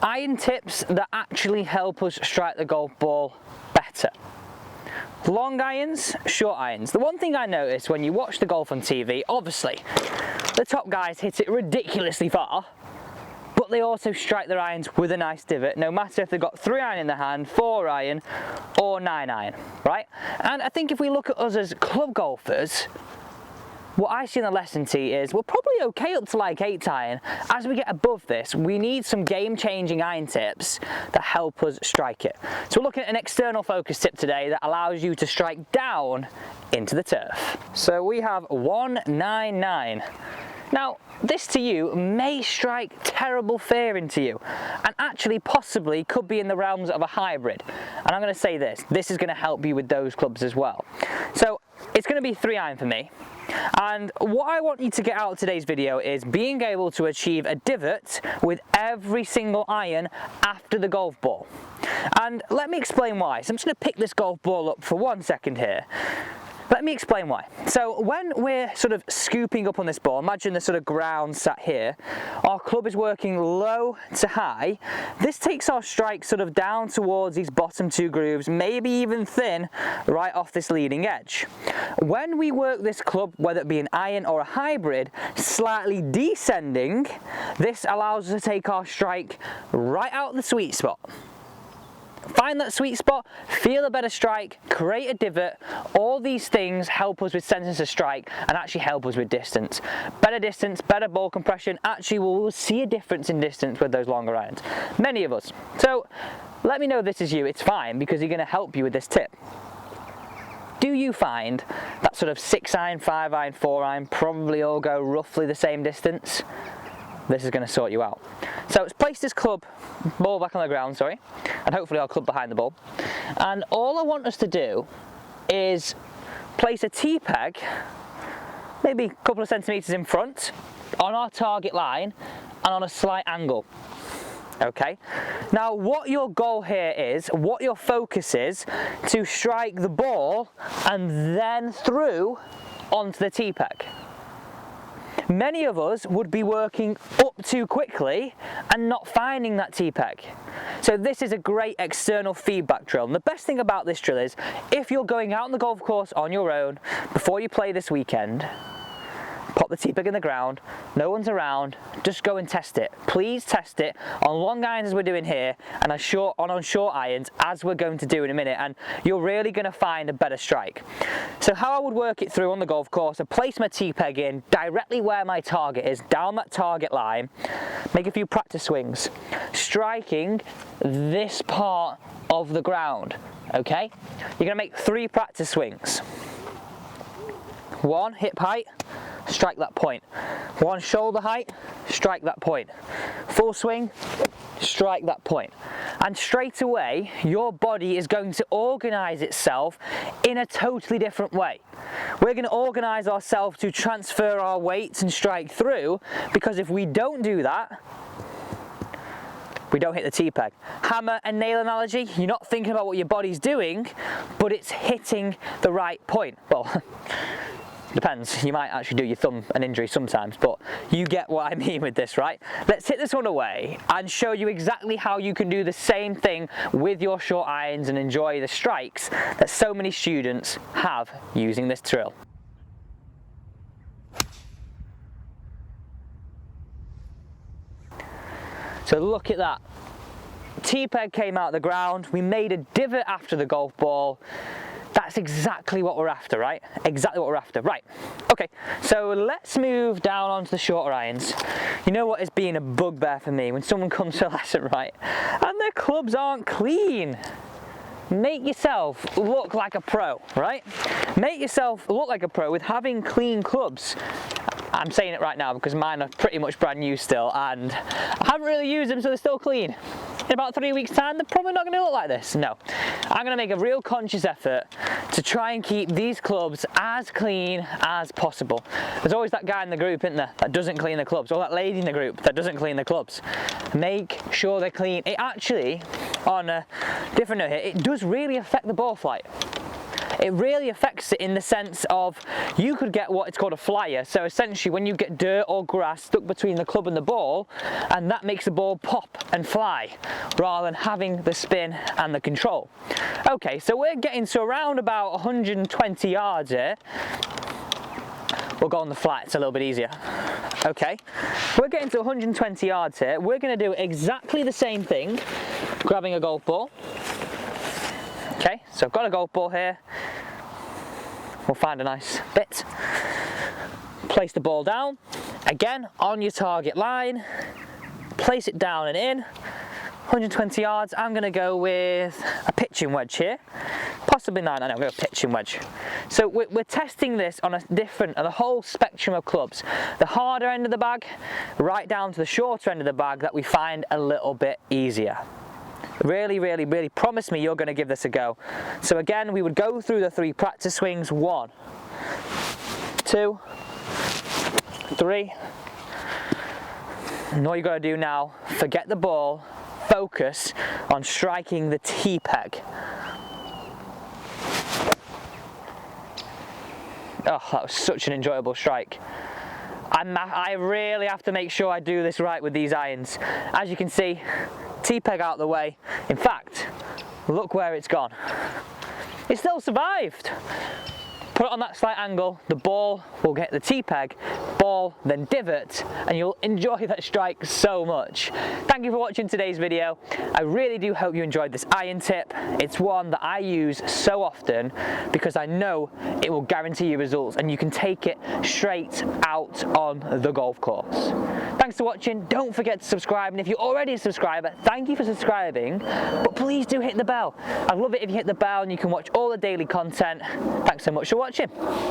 iron tips that actually help us strike the golf ball better. Long irons, short irons. The one thing I noticed when you watch the golf on TV, obviously, the top guys hit it ridiculously far, but they also strike their irons with a nice divot, no matter if they've got 3 iron in the hand, 4 iron, or 9 iron, right? And I think if we look at us as club golfers, what I see in the lesson tee is we're probably okay up to like 8 iron. As we get above this, we need some game-changing iron tips that help us strike it. So we're looking at an external focus tip today that allows you to strike down into the turf. So we have 199. Now, this to you may strike terrible fear into you, and actually possibly could be in the realms of a hybrid. And I'm going to say this is going to help you with those clubs as well. So it's going to be 3 iron for me. And what I want you to get out of today's video is being able to achieve a divot with every single iron after the golf ball. And let me explain why. So I'm just going to pick this golf ball up for 1 second here. Let me explain why. So when we're sort of scooping up on this ball, imagine the sort of ground sat here, our club is working low to high. This takes our strike sort of down towards these bottom 2 grooves, maybe even thin, right off this leading edge. When we work this club, whether it be an iron or a hybrid, slightly descending, this allows us to take our strike right out of the sweet spot. Find that sweet spot, feel a better strike, create a divot. All these things help us with sentence of strike and actually help us with distance. Better ball compression. Actually, we'll see a difference in distance with those longer irons. Many of us. So let me know if this is you. It's fine because you're going to help you with this tip. Do you find that sort of 6 iron, 5 iron, 4 iron probably all go roughly the same distance? This is going to sort you out. So let's place this ball back on the ground, sorry, and hopefully our club behind the ball. And all I want us to do is place a tee peg, maybe a couple of centimetres in front, on our target line and on a slight angle. Okay, now what your goal here is, what your focus is, to strike the ball and then through onto the tee peg. Many of us would be working up too quickly and not finding that tee peg. So this is a great external feedback drill. And the best thing about this drill is, if you're going out on the golf course on your own, before you play this weekend, pop the tee peg in the ground, no one's around, just go and test it. Please test it on long irons as we're doing here, and on short irons as we're going to do in a minute, and you're really going to find a better strike. So how I would work it through on the golf course, I place my tee peg in directly where my target is, down that target line, make a few practice swings, striking this part of the ground, okay? You're going to make 3 practice swings. 1 hip height, strike that point. 1 shoulder height, strike that point. Full swing, strike that point. And straight away, your body is going to organise itself in a totally different way. We're going to organise ourselves to transfer our weights and strike through, because if we don't do that, we don't hit the tee peg. Hammer and nail analogy, you're not thinking about what your body's doing, but it's hitting the right point. Well, depends, you might actually do your thumb an injury sometimes, but you get what I mean with this, right? Let's hit this one away and show you exactly how you can do the same thing with your short irons and enjoy the strikes that so many students have using this drill. So look at that. Tee peg came out of the ground, we made a divot after the golf ball. That's exactly what we're after, right? Exactly what we're after. Right, okay, so let's move down onto the shorter irons. You know what is being a bugbear for me when someone comes to a lesson, right, and their clubs aren't clean? Make yourself look like a pro, right? Make yourself look like a pro with having clean clubs. I'm saying it right now because mine are pretty much brand new still, and I haven't really used them, so they're still clean. In about 3 weeks' time, they're probably not going to look like this. No, I'm going to make a real conscious effort to try and keep these clubs as clean as possible. There's always that guy in the group, isn't there, that doesn't clean the clubs, or that lady in the group that doesn't clean the clubs. Make sure they're clean. It actually, on a different note here, it does really affect the ball flight. it really affects it in the sense of you could get what it's called a flyer. So essentially when you get dirt or grass stuck between the club and the ball, and that makes the ball pop and fly rather than having the spin and the control. Okay, so we're getting to around about 120 yards here. We'll go on the flat, it's a little bit easier. Okay, we're getting to 120 yards here. We're going to do exactly the same thing, grabbing a golf ball. Okay, so I've got a golf ball here. We'll find a nice bit. Place the ball down, again on your target line. Place it down and in. 120 yards, I'm going to go with a pitching wedge here. Possibly nine, I know, I'm going to go pitching wedge. So we're testing this on a whole spectrum of clubs. The harder end of the bag, right down to the shorter end of the bag that we find a little bit easier. Really, really, really promise me you're going to give this a go. So again, we would go through the 3 practice swings. 1, 2, 3. And all you got to do now, forget the ball, focus on striking the tee peg. Oh, that was such an enjoyable strike. I really have to make sure I do this right with these irons. As you can see, tee peg out of the way. In fact, look where it's gone. It still survived. Put it on that slight angle, the ball will get the tee peg, ball, then divot, and you'll enjoy that strike so much. Thank you for watching today's video. I really do hope you enjoyed this iron tip. It's one that I use so often because I know it will guarantee you results and you can take it straight out on the golf course. Thanks for watching. Don't forget to subscribe, and if you're already a subscriber, thank you for subscribing, but please do hit the bell. I'd love it if you hit the bell and you can watch all the daily content. Thanks so much for watching.